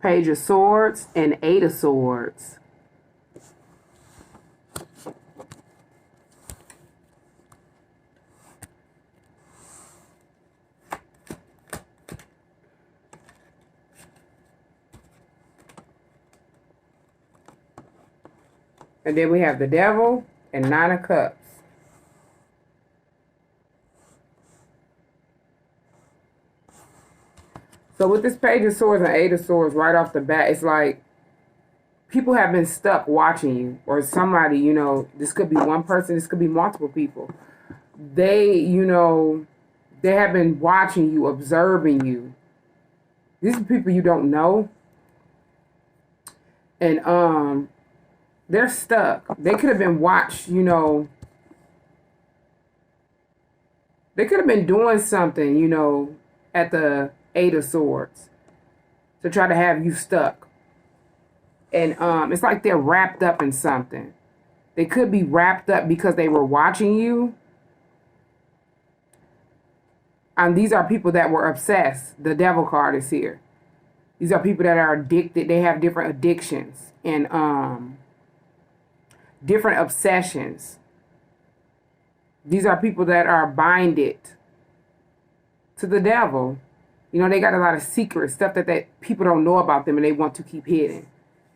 Page of Swords and Eight of Swords. And then we have the Devil and Nine of Cups. So with this Page of Swords and Eight of Swords right off the bat, it's like people have been stuck watching you, or somebody, you know, this could be one person, this could be multiple people. They, you know, they have been watching you, observing you. These are people you don't know. And they're stuck. They could have been watched, you know. They could have been doing something, you know, at the Eight of Swords to try to have you stuck. And it's like they're wrapped up in something. They could be wrapped up because they were watching you. And these are people that were obsessed. The Devil card is here. These are people that are addicted. They have different addictions and different obsessions. These are people that are binded to the devil. You know, they got a lot of secrets, stuff that people don't know about them and they want to keep hidden.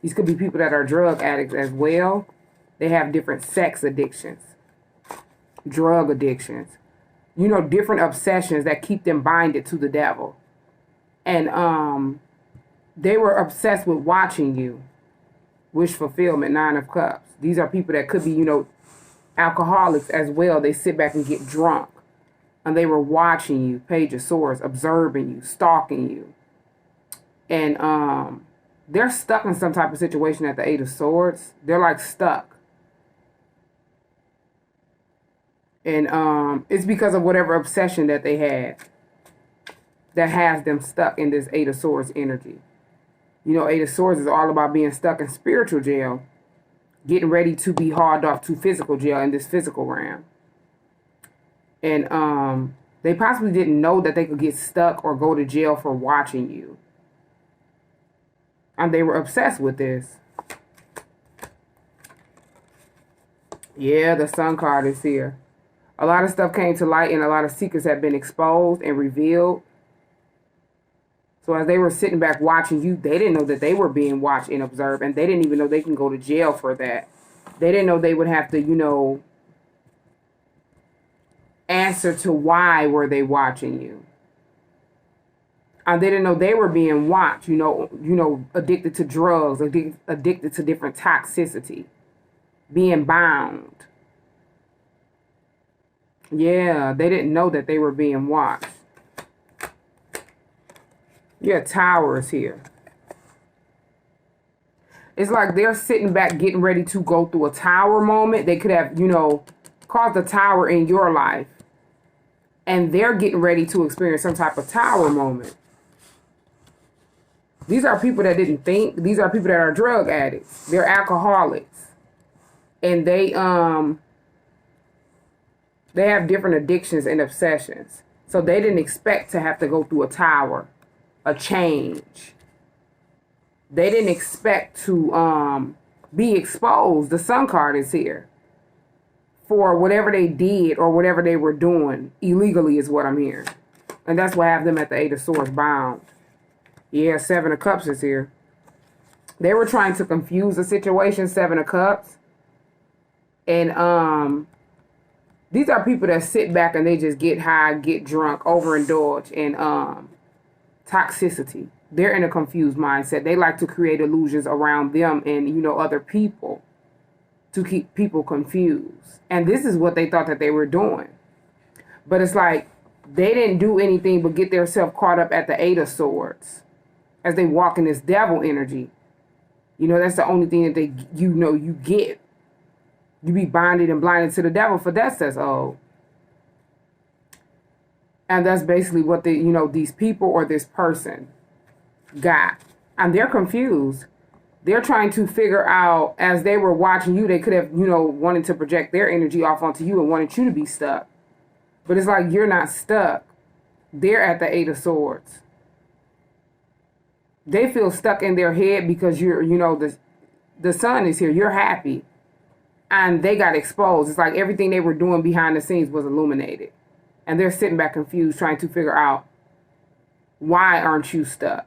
These could be people that are drug addicts as well. They have different sex addictions, drug addictions. You know, different obsessions that keep them binded to the devil. And they were obsessed with watching you. Wish fulfillment, Nine of Cups. These are people that could be, you know, alcoholics as well. They sit back and get drunk. And they were watching you, Page of Swords, observing you, stalking you. And they're stuck in some type of situation at the Eight of Swords. They're like stuck. And it's because of whatever obsession that they had that has them stuck in this Eight of Swords energy. You know, Eight of Swords is all about being stuck in spiritual jail, getting ready to be hauled off to physical jail in this physical realm. And they possibly didn't know that they could get stuck or go to jail for watching you. And they were obsessed with this. Yeah, the Sun card is here. A lot of stuff came to light and a lot of secrets have been exposed and revealed. So as they were sitting back watching you, they didn't know that they were being watched and observed. And they didn't even know they can go to jail for that. They didn't know they would have to, you know, answer to why were they watching you. And they didn't know they were being watched, you know, addicted to drugs, addicted to different toxicity, being bound. Yeah, they didn't know that they were being watched. Yeah, Towers here. It's like they're sitting back getting ready to go through a tower moment. They could have, you know, caused a tower in your life. And they're getting ready to experience some type of tower moment. These are people that didn't think. These are people that are drug addicts. They're alcoholics. And they have different addictions and obsessions. So they didn't expect to have to go through a tower, a change. They didn't expect to be exposed. The Sun card is here. For whatever they did or whatever they were doing illegally is what I'm hearing. And that's why I have them at the Eight of Swords bound. Yeah, Seven of Cups is here. They were trying to confuse the situation, Seven of Cups. And these are people that sit back and they just get high, get drunk, overindulge in toxicity. They're in a confused mindset. They like to create illusions around them and, you know, other people to keep people confused. And this is what they thought that they were doing. But it's like they didn't do anything but get themselves caught up at the Eight of Swords as they walk in this devil energy. You know, that's the only thing that they, you know, you get. You be bonded and blinded to the devil, for that says, oh. And that's basically what the, you know, these people or this person got. And they're confused. They're trying to figure out, as they were watching you, they could have, you know, wanted to project their energy off onto you and wanted you to be stuck. But it's like, you're not stuck. They're at the 8 of Swords. They feel stuck in their head because you're, you know, the sun is here. You're happy. And they got exposed. It's like everything they were doing behind the scenes was illuminated. And they're sitting back confused, trying to figure out, why aren't you stuck?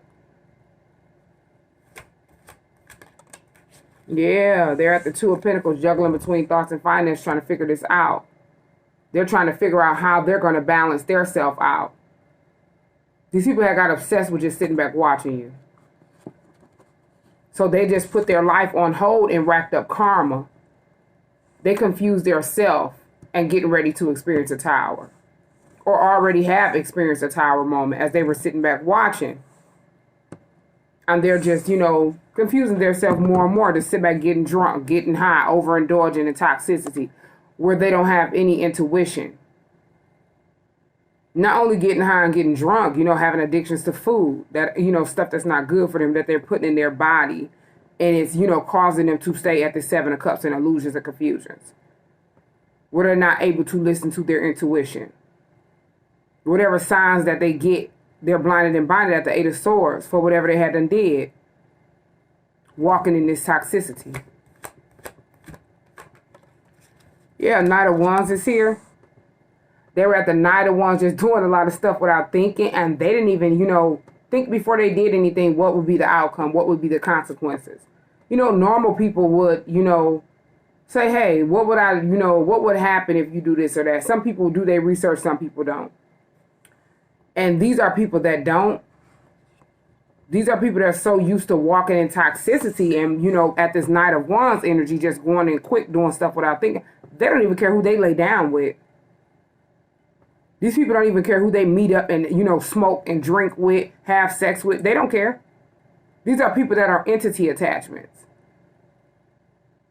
Yeah, they're at the 2 of Pentacles, juggling between thoughts and finance, trying to figure this out. They're trying to figure out how they're going to balance their self out. These people have got obsessed with just sitting back watching you. So they just put their life on hold and racked up karma. They confused their self and getting ready to experience a tower. Or already have experienced a tower moment as they were sitting back watching. And they're just, you know, confusing themselves more and more to sit back getting drunk, getting high, overindulging in toxicity, where they don't have any intuition. Not only getting high and getting drunk, you know, having addictions to food, that, you know, stuff that's not good for them that they're putting in their body. And it's, you know, causing them to stay at the 7 of Cups and illusions and confusions. Where they're not able to listen to their intuition. Whatever signs that they get, they're blinded and binded at the 8 of Swords for whatever they had done did. Walking in this toxicity. Yeah, Knight of Wands is here. They were at the Knight of Wands just doing a lot of stuff without thinking. And they didn't even, you know, think before they did anything what would be the outcome. What would be the consequences. You know, normal people would, you know, say, hey, what would I, you know, what would happen if you do this or that? Some people do their research, some people don't. And these are people that don't. These are people that are so used to walking in toxicity and, you know, at this Knight of Wands energy, just going in quick, doing stuff without thinking. They don't even care who they lay down with. These people don't even care who they meet up and, you know, smoke and drink with, have sex with. They don't care. These are people that are entity attachments.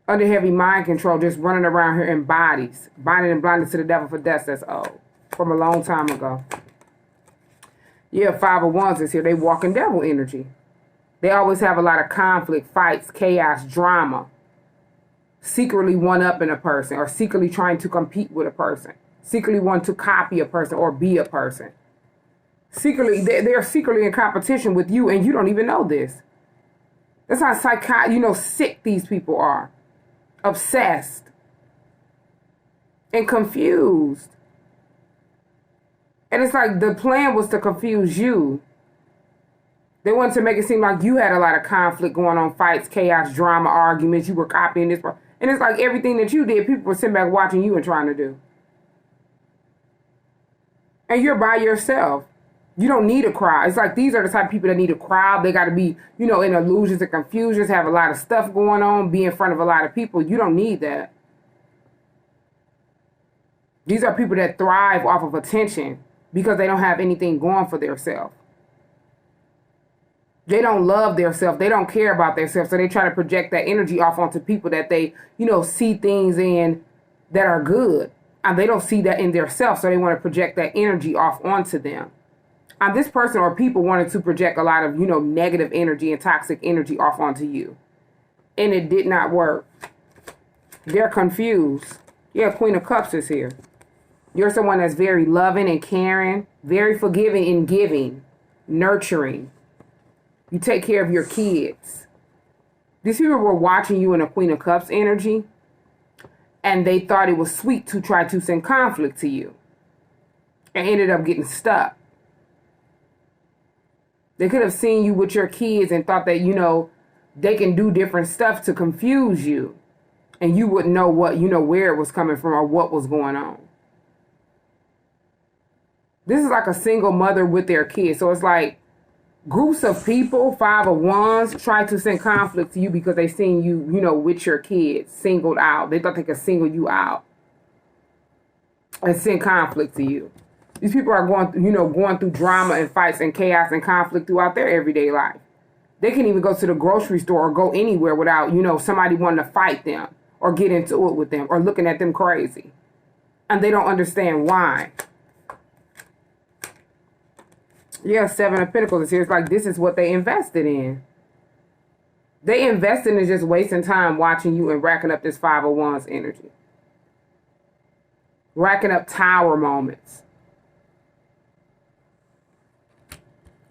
Under heavy mind control, just running around here in bodies. Binding and blinded to the devil for death. That's old. From a long time ago. Yeah, 5 of Wands is here. They walk in devil energy. They always have a lot of conflict, fights, chaos, drama. Secretly one-upping a person or secretly trying to compete with a person. Secretly want to copy a person or be a person. Secretly, they're secretly in competition with you and you don't even know this. That's how you know, sick these people are. Obsessed. And confused. And it's like the plan was to confuse you. They wanted to make it seem like you had a lot of conflict going on, fights, chaos, drama, arguments. You were copying this. And it's like everything that you did, people were sitting back watching you and trying to do. And you're by yourself. You don't need a crowd. It's like these are the type of people that need a crowd. They got to be, you know, in illusions and confusions, have a lot of stuff going on, be in front of a lot of people. You don't need that. These are people that thrive off of attention because they don't have anything going for themselves. They don't love themselves. They don't care about themselves. So they try to project that energy off onto people that they, you know, see things in that are good. And they don't see that in themselves. So they want to project that energy off onto them. And this person or people wanted to project a lot of, you know, negative energy and toxic energy off onto you. And it did not work. They're confused. Yeah, Queen of Cups is here. You're someone that's very loving and caring, very forgiving and giving, nurturing. You take care of your kids. These people were watching you in a Queen of Cups energy, and they thought it was sweet to try to send conflict to you, and ended up getting stuck. They could have seen you with your kids and thought that, you know, they can do different stuff to confuse you, and you wouldn't know what, you know, where it was coming from or what was going on. This is like a single mother with their kids. So it's like groups of people, 5 of Wands, try to send conflict to you because they seen you, you know, with your kids, singled out. They thought they could single you out and send conflict to you. These people are going through drama and fights and chaos and conflict throughout their everyday life. They can even go to the grocery store or go anywhere without, you know, somebody wanting to fight them or get into it with them or looking at them crazy. And they don't understand why. Yeah, Seven of Pentacles is here. It's like this is what they invested in. They invested in just wasting time watching you and racking up this Five of Wands energy. Racking up tower moments.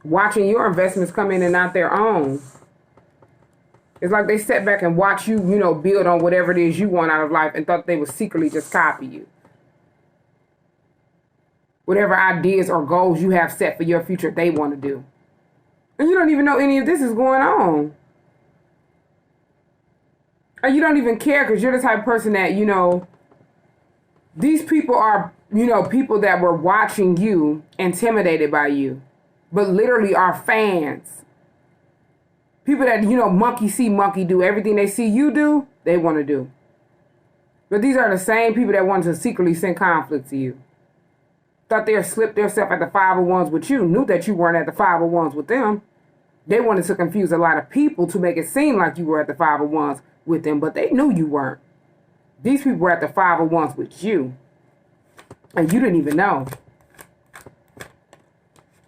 Watching your investments come in and not their own. It's like they sat back and watched you, you know, build on whatever it is you want out of life and thought they would secretly just copy you. Whatever ideas or goals you have set for your future, they want to do. And you don't even know any of this is going on. And you don't even care because you're the type of person that, you know, these people are, you know, people that were watching you, intimidated by you, but literally are fans. People that, you know, monkey see, monkey do. Everything they see you do, they want to do. But these are the same people that want to secretly send conflict to you. Thought they slipped themselves at the Five of Wands with you, knew that you weren't at the Five of Wands with them. They wanted to confuse a lot of people to make it seem like you were at the Five of Wands with them, but they knew you weren't. These people were at the Five of Wands with you, and you didn't even know.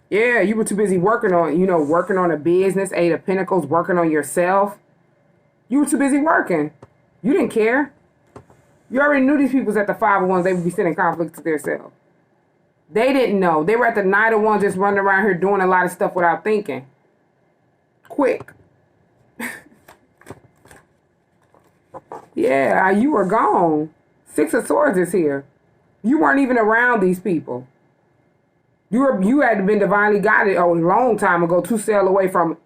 Yeah, you were too busy working on, you know, working on a business, Eight of Pentacles, working on yourself. You were too busy working. You didn't care. You already knew these people was at the Five of Wands. They would be sending conflict to themselves. They didn't know. They were at the Knight of Wands just running around here doing a lot of stuff without thinking. Quick. Yeah, you were gone. Six of Swords is here. You weren't even around these people. You had been divinely guided a long time ago to sail away from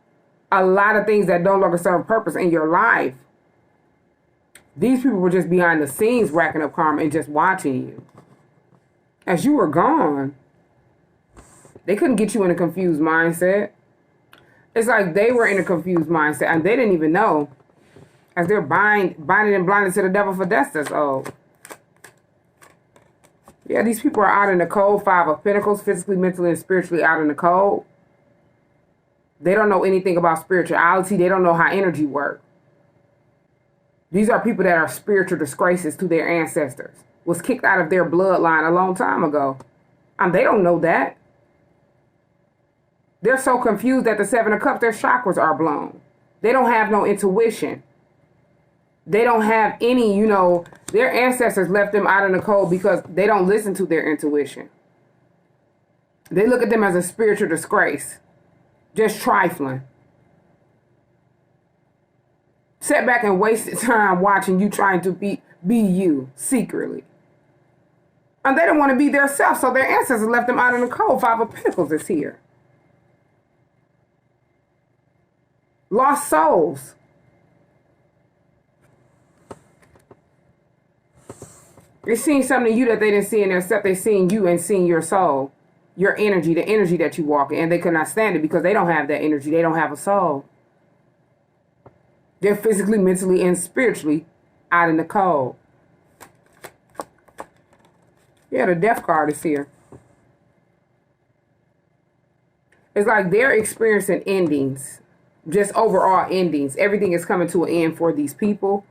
a lot of things that no longer serve purpose in your life. These people were just behind the scenes racking up karma and just watching you. As you were gone, they couldn't get you in a confused mindset. It's like they were in a confused mindset and they didn't even know. As they're binded and blinded to the devil for death, that's old. Yeah, these people are out in the cold. Five of Pentacles, physically, mentally, and spiritually out in the cold. They don't know anything about spirituality. They don't know how energy works. These are people that are spiritual disgraces to their ancestors. Was kicked out of their bloodline a long time ago. And they don't know that. They're so confused that the Seven of Cups, their chakras are blown. They don't have no intuition. They don't have any, you know, their ancestors left them out in the cold because they don't listen to their intuition. They look at them as a spiritual disgrace. Just trifling. Sat back and wasted time watching you trying to be you secretly. And they don't want to be their self, so their ancestors left them out in the cold. Five of Pentacles is here. Lost souls. They're seeing something in you that they didn't see in themselves. They're seeing you and seeing your soul, your energy, the energy that you walk in. And they could not stand it because they don't have that energy. They don't have a soul. They're physically, mentally, and spiritually out in the cold. Yeah, the Death card is here. It's like they're experiencing endings. Just overall endings. Everything is coming to an end for these people.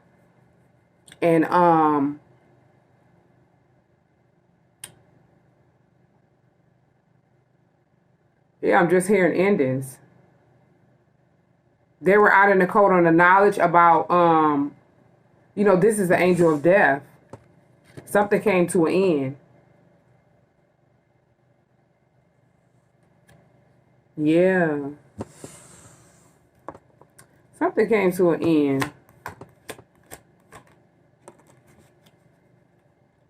And, yeah, I'm just hearing endings. They were out in the cold on the knowledge about, you know, this is the angel of death. Something came to an end. Yeah. Something came to an end.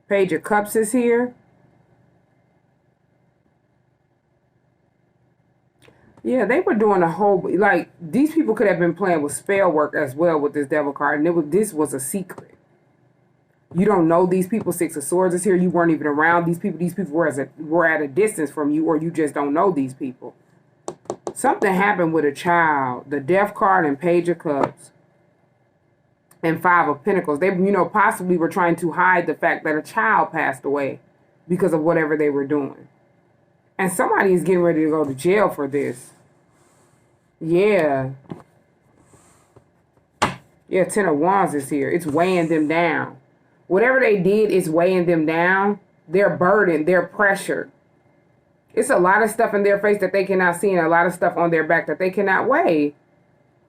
Page of Cups is here. Yeah, they were doing a whole, like, these people could have been playing with spell work as well with this Devil card. And this was a secret. You don't know these people. Six of Swords is here. You weren't even around these people. These people were at a distance from you, or you just don't know these people. Something happened with a child. The Death card and Page of Cups. And Five of Pentacles. They, you know, possibly were trying to hide the fact that a child passed away because of whatever they were doing. And somebody is getting ready to go to jail for this. Yeah. Yeah, Ten of Wands is here. It's weighing them down. Whatever they did is weighing them down. They're burdened. They're pressured. It's a lot of stuff in their face that they cannot see and a lot of stuff on their back that they cannot weigh.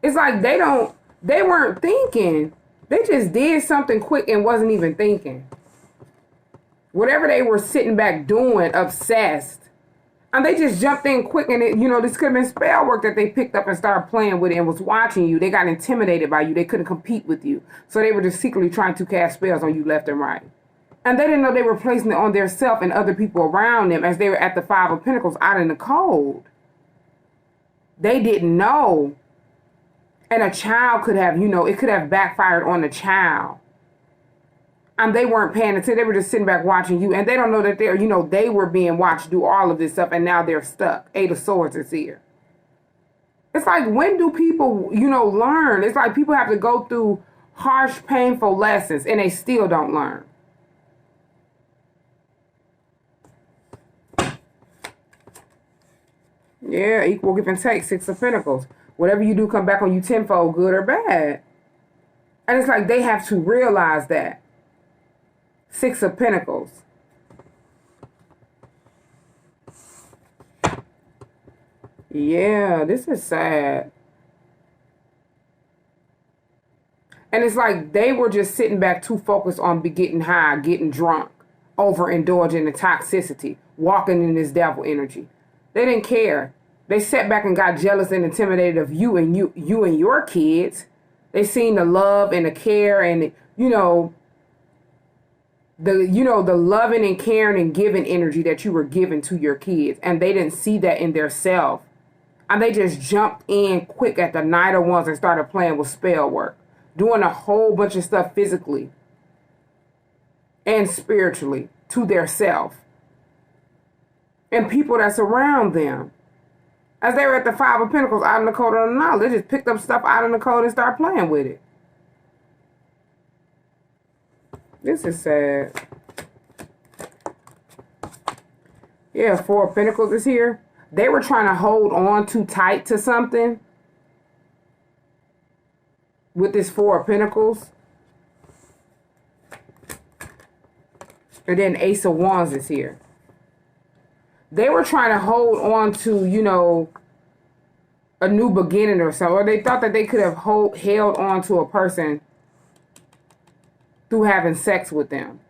It's like they weren't thinking. They just did something quick and wasn't even thinking. Whatever they were sitting back doing, obsessed. And they just jumped in quick and this could have been spell work that they picked up and started playing with it and was watching you. They got intimidated by you. They couldn't compete with you. So they were just secretly trying to cast spells on you left and right. And they didn't know they were placing it on their self and other people around them as they were at the Five of Pentacles out in the cold. They didn't know. And a child could have, it could have backfired on the child. And they weren't paying attention. They were just sitting back watching you. And they don't know that they were being watched do all of this stuff. And now they're stuck. Eight of Swords is here. It's like, when do people, learn? It's like people have to go through harsh, painful lessons and they still don't learn. Yeah, equal give and take, Six of Pentacles. Whatever you do come back on you tenfold, good or bad. And it's like they have to realize that. Six of Pentacles. Yeah, this is sad. And it's like they were just sitting back too focused on getting high, getting drunk, overindulging in toxicity, walking in this devil energy. They didn't care. They sat back and got jealous and intimidated of you and your kids. They seen the love and the care and the loving and caring and giving energy that you were giving to your kids, and they didn't see that in their self. And they just jumped in quick at the Knight of Wands and started playing with spell work, doing a whole bunch of stuff physically and spiritually to their self and people that's around them. As they were at the Five of Pentacles out in the code of the knowledge, they just picked up stuff out in the code and started playing with it. This is sad. Yeah, Four of Pentacles is here. They were trying to hold on too tight to something with this Four of Pentacles. And then Ace of Wands is here. They were trying to hold on to, a new beginning or something. Or they thought that they could have held on to a person through having sex with them.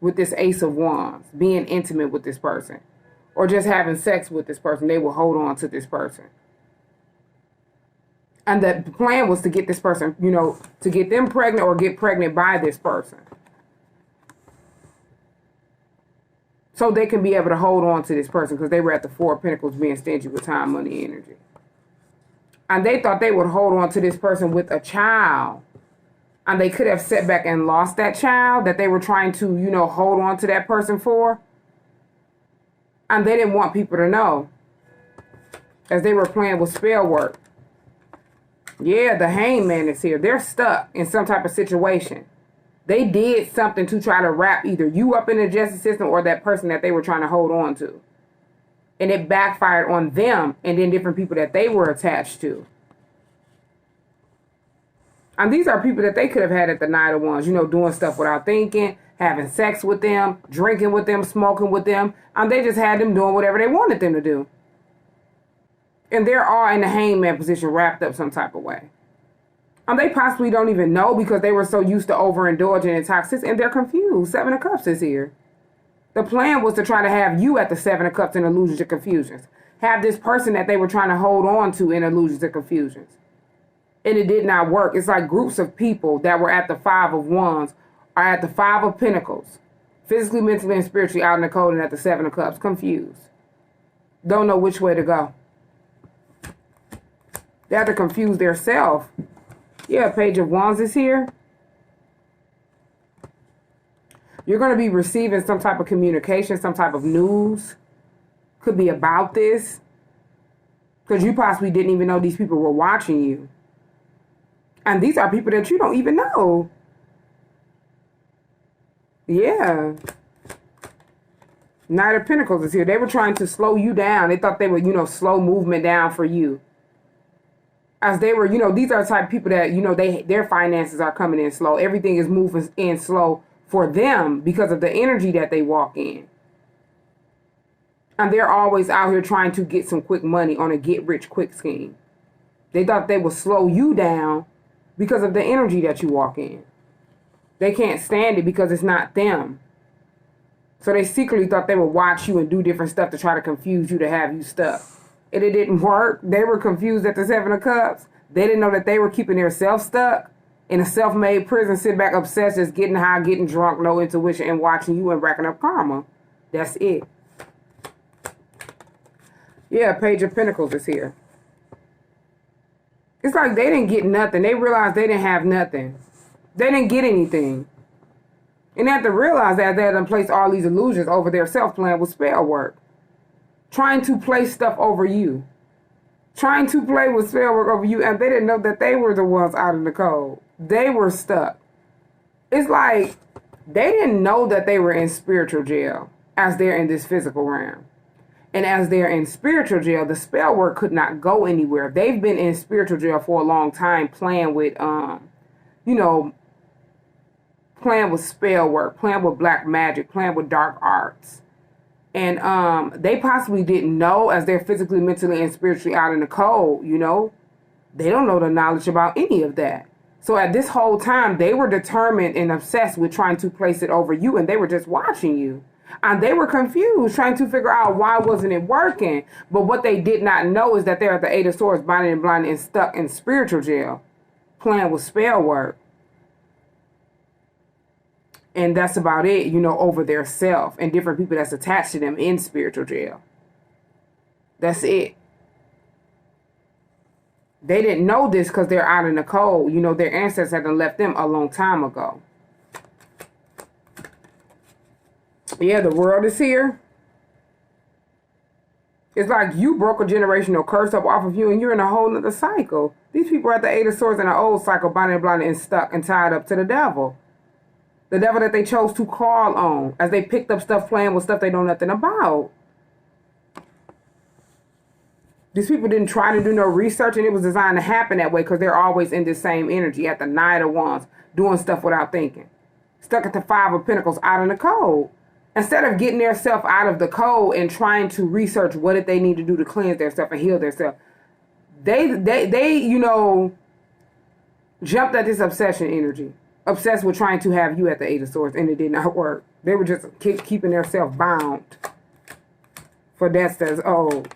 With this Ace of Wands. Being intimate with this person. Or just having sex with this person. They will hold on to this person. And the plan was to get this person, to get them pregnant or get pregnant by this person. So they can be able to hold on to this person because they were at the Four of Pentacles being stingy with time, money, energy. And they thought they would hold on to this person with a child. And they could have sat back and lost that child that they were trying to, hold on to that person for. And they didn't want people to know. As they were playing with spell work. Yeah, the Hangman is here. They're stuck in some type of situation. They did something to try to wrap either you up in the justice system or that person that they were trying to hold on to. And it backfired on them and then different people that they were attached to. And these are people that they could have had at the Knight of Wands, doing stuff without thinking, having sex with them, drinking with them, smoking with them. And they just had them doing whatever they wanted them to do. And they're all in the Hangman position, wrapped up some type of way. And they possibly don't even know because they were so used to overindulging in toxicity and they're confused. Seven of Cups is here. The plan was to try to have you at the Seven of Cups in illusions and confusions. Have this person that they were trying to hold on to in illusions and confusions. And it did not work. It's like groups of people that were at the Five of Wands are at the Five of Pentacles. Physically, mentally, and spiritually out in the cold and at the Seven of Cups. Confused. Don't know which way to go. They have to confuse their self. Yeah, Page of Wands is here. You're going to be receiving some type of communication, some type of news. Could be about this. Because you possibly didn't even know these people were watching you. And these are people that you don't even know. Yeah. Knight of Pentacles is here. They were trying to slow you down. They thought they would, slow movement down for you. As they were, these are the type of people that, their finances are coming in slow. Everything is moving in slow for them because of the energy that they walk in. And they're always out here trying to get some quick money on a get-rich-quick scheme. They thought they would slow you down because of the energy that you walk in. They can't stand it because it's not them. So they secretly thought they would watch you and do different stuff to try to confuse you, to have you stuck. And it didn't work. They were confused at the Seven of Cups. They didn't know that they were keeping themselves stuck in a self-made prison, sit back obsessed, just getting high, getting drunk, no intuition, and watching you and racking up karma. That's it. Yeah, Page of Pentacles is here. It's like they didn't get nothing. They realized they didn't have nothing. They didn't get anything. And they have to realize that they had to place all these illusions over their self-plan with spell work. Trying to place stuff over you. Trying to play with spell work over you. And they didn't know that they were the ones out in the cold. They were stuck. It's like they didn't know that they were in spiritual jail as they're in this physical realm. And as they're in spiritual jail, the spell work could not go anywhere. They've been in spiritual jail for a long time playing with, playing with spell work, playing with black magic, playing with dark arts. And they possibly didn't know, as they're physically, mentally, and spiritually out in the cold, they don't know the knowledge about any of that. So at this whole time, they were determined and obsessed with trying to place it over you, and they were just watching you. And they were confused, trying to figure out why wasn't it working. But what they did not know is that they're at the Eight of Swords, blinded and blinded and stuck in spiritual jail, playing with spell work. And that's about it, over their self and different people that's attached to them in spiritual jail. That's it. They didn't know this because they're out in the cold. Their ancestors had left them a long time ago. Yeah, the World is here. It's like you broke a generational curse up off of you and you're in a whole nother cycle. These people are at the Eight of Swords in an old cycle, bonded and blinded and stuck and tied up to the devil. The devil that they chose to call on as they picked up stuff, playing with stuff they know nothing about. These people didn't try to do no research, and it was designed to happen that way because they're always in this same energy at the Knight of Wands, doing stuff without thinking. Stuck at the Five of Pentacles out in the cold. Instead of getting themselves out of the cold and trying to research what did they need to do to cleanse themselves and heal themselves, they jumped at this obsession energy. Obsessed with trying to have you at the Eight of Swords, and it did not work. They were just keeping themselves bound for debts that's owed.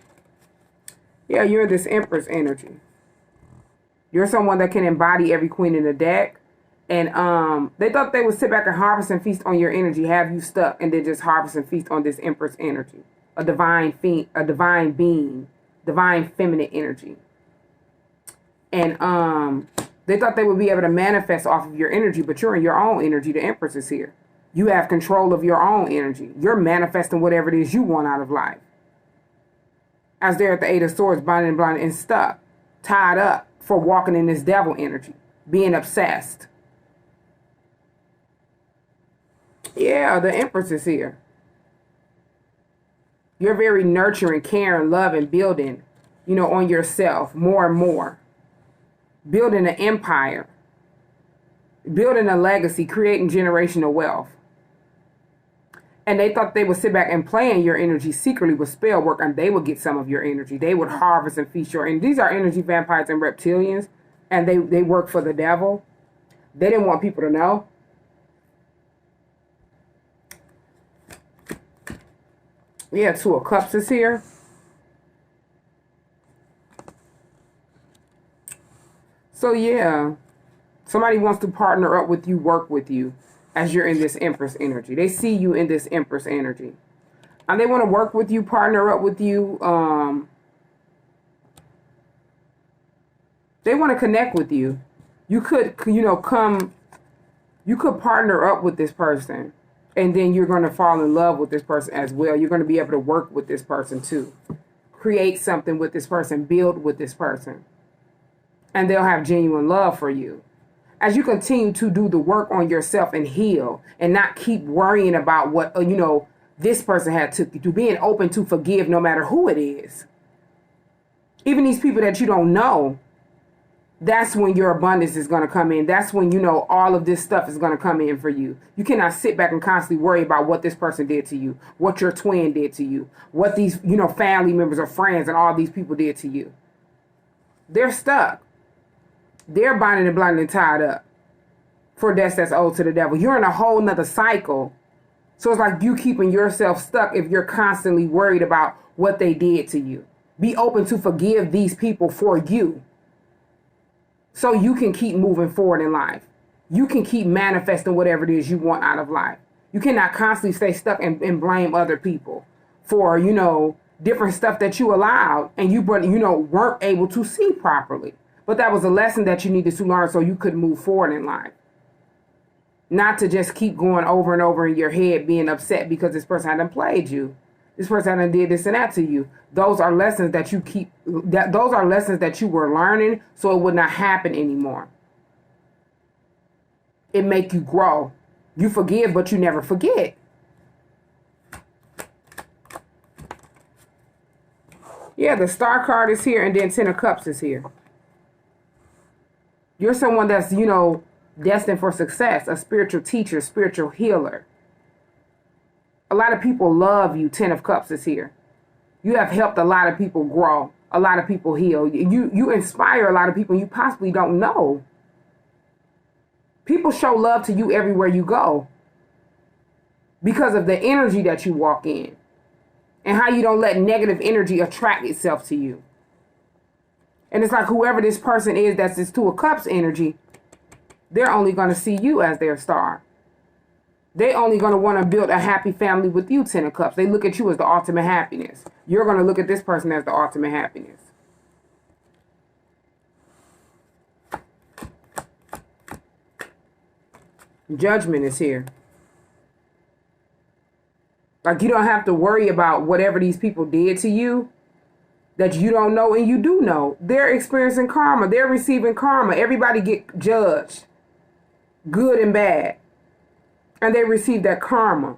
Yeah, you're this Empress energy. You're someone that can embody every queen in the deck. And they thought they would sit back and harvest and feast on your energy, have you stuck, and then just harvest and feast on this Empress energy. A divine being, divine feminine energy. And they thought they would be able to manifest off of your energy, but you're in your own energy. The Empress is here. You have control of your own energy. You're manifesting whatever it is you want out of life. As they're at the Eight of Swords, bonded and blinded and stuck, tied up for walking in this devil energy, being obsessed. Yeah, the Empress is here. You're very nurturing, caring, loving, building, on yourself more and more. Building an empire. Building a legacy, creating generational wealth. And they thought they would sit back and play in your energy secretly with spell work, and they would get some of your energy. They would harvest and feast your energy. These are energy vampires and reptilians, and they work for the devil. They didn't want people to know. Yeah, Two of Cups is here. So yeah, somebody wants to partner up with you, work with you as you're in this Empress energy. They see you in this Empress energy. And they want to work with you, partner up with you. They want to connect with you. You could, you could partner up with this person. And then you're going to fall in love with this person as well. You're going to be able to work with this person too. Create something with this person. Build with this person. And they'll have genuine love for you. As you continue to do the work on yourself and heal. And not keep worrying about what, this person had took you through. Being open to forgive no matter who it is. Even these people that you don't know. that's when your abundance is going to come in. That's when, you know, all of this stuff is going to come in for you. You cannot sit back and constantly worry about what this person did to you, what your twin did to you, what these, you know, family members or friends and all these people did to you. They're stuck. They're binded and blinded and tied up for debts that's owed to the devil. You're in a whole nother cycle. So it's like you keeping yourself stuck if you're constantly worried about what they did to you. Be open to forgive these people for you, so you can keep moving forward in life. You can keep manifesting whatever it is you want out of life. You cannot constantly stay stuck and blame other people for, you know, different stuff that you allowed and you weren't able to see properly. But that was a lesson that you needed to learn so you could move forward in life. Not to just keep going over and over in your head being upset because this person hadn't played you. This person hadn't did this and that to you. Those are lessons that those are lessons that you were learning so it would not happen anymore. It make you grow. You forgive, but you never forget. Yeah, the Star card is here and then 10 of Cups is here. You're someone that's, you know, destined for success, a spiritual teacher, spiritual healer. A lot of people love you. 10 of Cups is here. You have helped a lot of people grow, a lot of people heal. You inspire a lot of people you possibly don't know. People show love to you everywhere you go because of the energy that you walk in and how you don't let negative energy attract itself to you. And it's like whoever this person is that's this 2 of Cups energy, they're only going to see you as their star. They only going to want to build a happy family with you, 10 of Cups. They look at you as the ultimate happiness. You're going to look at this person as the ultimate happiness. Judgment is here. Like you don't have to worry about whatever these people did to you that you don't know and you do know. They're experiencing karma. They're receiving karma. Everybody get judged, good and bad. And they receive that karma.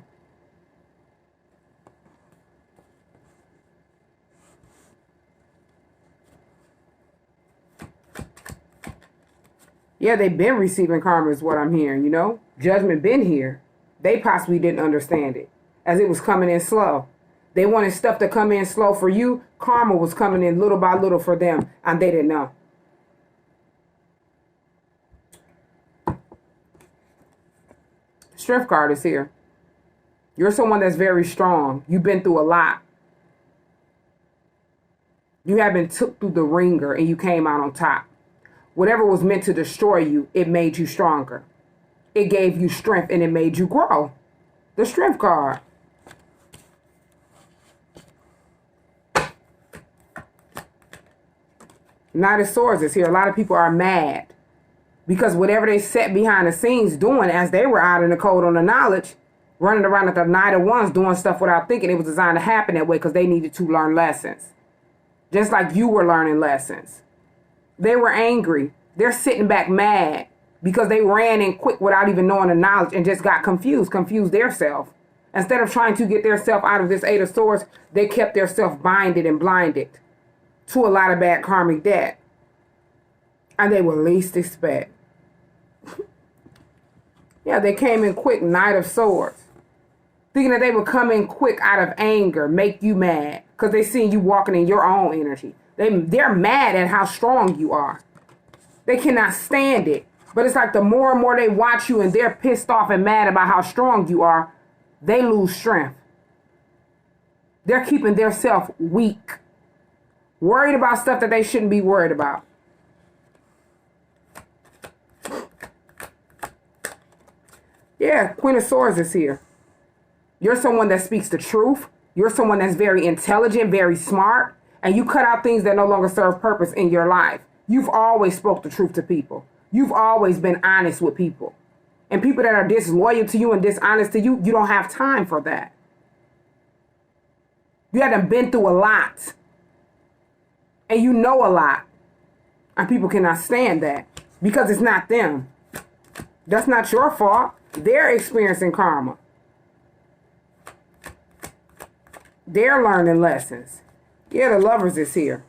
Yeah, they've been receiving karma is what I'm hearing, you know. Judgment been here. They possibly didn't understand it as it was coming in slow. They wanted stuff to come in slow for you. Karma was coming in little by little for them, and they didn't know. Strength card is here. You're someone that's very strong. You've been through a lot. You have been took through the ringer and you came out on top. Whatever was meant to destroy you, it made you stronger. It gave you strength and it made you grow. The Strength card. Knight of Swords is here. A lot of people are mad because whatever they sat behind the scenes doing as they were out in the cold on the knowledge, running around at the Knight of Wands doing stuff without thinking, it was designed to happen that way because they needed to learn lessons. Just like you were learning lessons. They were angry. They're sitting back mad because they ran in quick without even knowing the knowledge and just got confused theirself. Instead of trying to get their self out of this 8 of Swords, they kept their self binded and blinded to a lot of bad karmic debt. And they were least expect. Yeah, they came in quick, Knight of Swords. Thinking that they would come in quick out of anger, make you mad. Because they seen you walking in your own energy. They're mad at how strong you are. They cannot stand it. But it's like the more and more they watch you and they're pissed off and mad about how strong you are, they lose strength. They're keeping their self weak. Worried about stuff that they shouldn't be worried about. Yeah, Queen of Swords is here. You're someone that speaks the truth. You're someone that's very intelligent, very smart, and you cut out things that no longer serve purpose in your life. You've always spoke the truth to people. You've always been honest with people. And people that are disloyal to you and dishonest to you, you don't have time for that. You haven't been through a lot. And you know a lot. And people cannot stand that because it's not them. That's not your fault. They're experiencing karma. They're learning lessons. Yeah, the Lovers is here.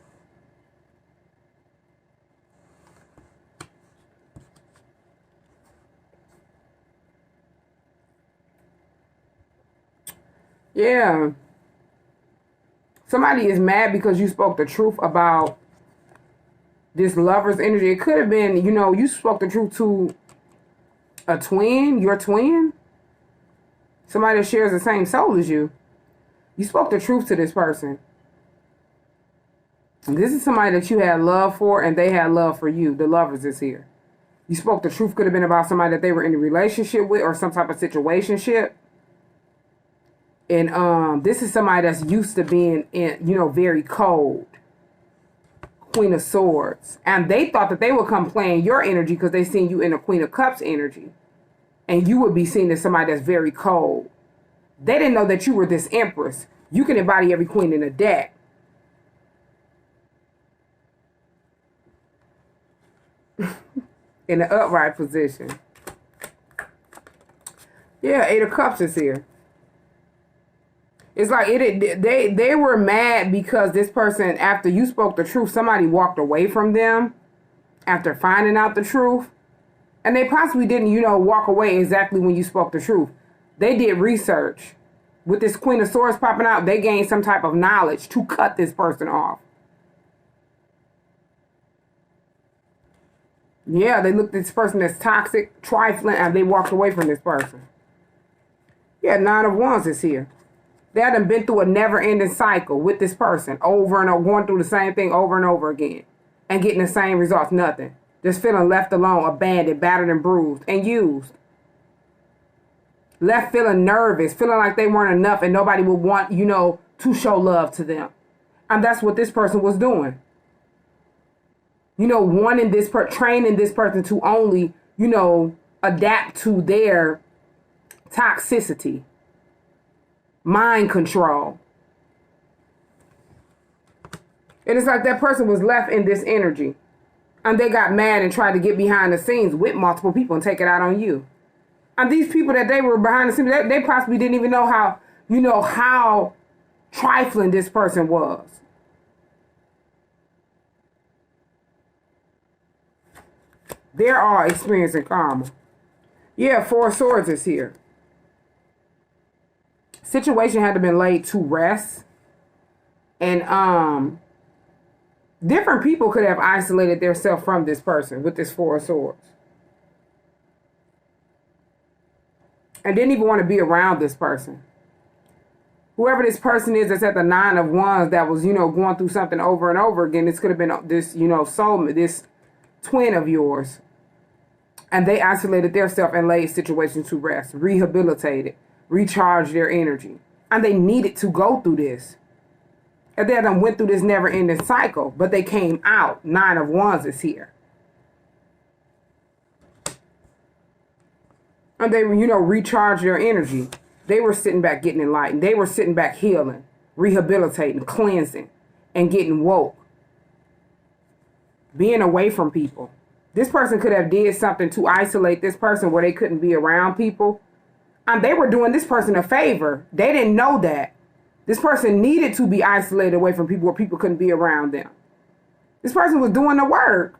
Yeah. Somebody is mad because you spoke the truth about this lover's energy. It could have been, you know, you spoke the truth to a twin, your twin. Somebody that shares the same soul as you. You spoke the truth to this person. And this is somebody that you had love for and they had love for you. The lovers is here. You spoke the truth. Could have been about somebody that they were in a relationship with or some type of situationship. And this is somebody that's used to being, you know, very cold. Queen of Swords. And they thought that they would come playing your energy because they seen you in a Queen of Cups energy. And you would be seen as somebody that's very cold. They didn't know that you were this Empress. You can embody every queen in a deck. In the upright position. Yeah, Eight of Cups is here. It's like they were mad because this person, after you spoke the truth, somebody walked away from them after finding out the truth. And they possibly didn't, you know, walk away exactly when you spoke the truth. They did research. With this Queen of Swords popping out, they gained some type of knowledge to cut this person off. Yeah, they looked at this person as toxic, trifling, and they walked away from this person. Yeah, Nine of Wands is here. They hadn't been through a never-ending cycle with this person, over and over, going through the same thing over and over again, and getting the same results, nothing. Just feeling left alone, abandoned, battered and bruised, and used. Left feeling nervous, feeling like they weren't enough and nobody would want, you know, to show love to them. And that's what this person was doing. You know, wanting this training this person to only, you know, adapt to their toxicity, mind control. And it's like that person was left in this energy. And they got mad and tried to get behind the scenes with multiple people and take it out on you. And these people that they were behind the scenes, they possibly didn't even know how, you know, how trifling this person was. They're all experiencing karma. Yeah, Four of Swords is here. Situation had to been laid to rest. And different people could have isolated themselves from this person with this Four of Swords. And didn't even want to be around this person. Whoever this person is that's at the Nine of Wands that was, you know, going through something over and over again, this could have been this, you know, soulmate, this twin of yours. And they isolated themselves and laid situations to rest, rehabilitated, recharged their energy. And they needed to go through this. And they done went through this never-ending cycle, but they came out. Nine of Wands is here. And they, you know, recharged their energy. They were sitting back getting enlightened. They were sitting back healing, rehabilitating, cleansing, and getting woke. Being away from people. This person could have did something to isolate this person where they couldn't be around people. And they were doing this person a favor. They didn't know that. This person needed to be isolated away from people where people couldn't be around them. This person was doing the work.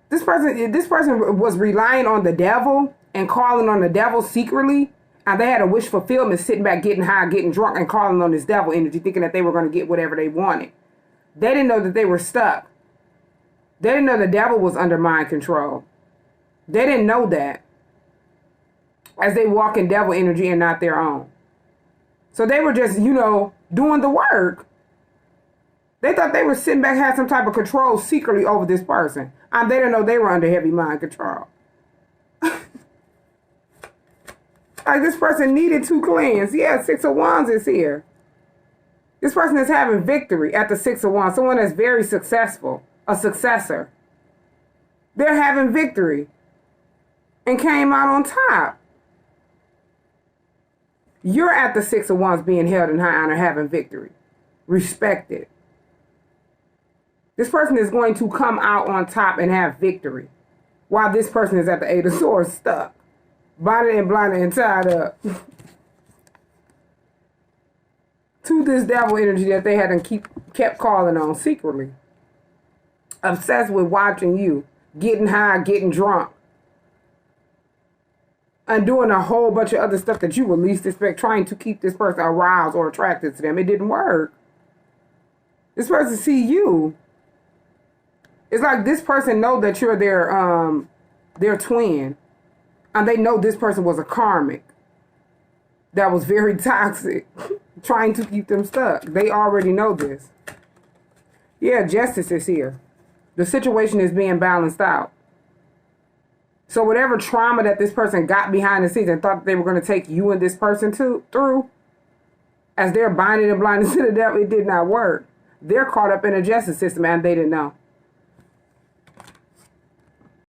This person was relying on the devil and calling on the devil secretly, and they had a wish fulfillment, sitting back, getting high, getting drunk, and calling on this devil energy, thinking that they were going to get whatever they wanted. They didn't know that they were stuck. They didn't know the devil was under mind control. They didn't know that, as they walk in devil energy and not their own. So they were just, you know, doing the work. They thought they were sitting back, had some type of control secretly over this person. And they didn't know they were under heavy mind control. Like, this person needed to cleanse. Yeah, Six of Wands is here. This person is having victory at the Six of Wands. Someone that's very successful. A successor. They're having victory. And came out on top. You're at the Six of Wands being held in high honor, having victory. Respected. This person is going to come out on top and have victory. While this person is at the Eight of Swords stuck. Bonded and blinded and tied up. To this devil energy that they had kept calling on secretly. Obsessed with watching you. Getting high, getting drunk. and doing a whole bunch of other stuff that you would least expect, trying to keep this person aroused or attracted to them. It didn't work. This person see you. It's like this person know that you're their twin, and they know this person was a karmic that was very toxic, trying to keep them stuck. They already know this. Yeah, justice is here. The situation is being balanced out. So whatever trauma that this person got behind the scenes and thought that they were going to take you and this person through, as they're binding and blinded to the devil, it did not work. They're caught up in a justice system and they didn't know.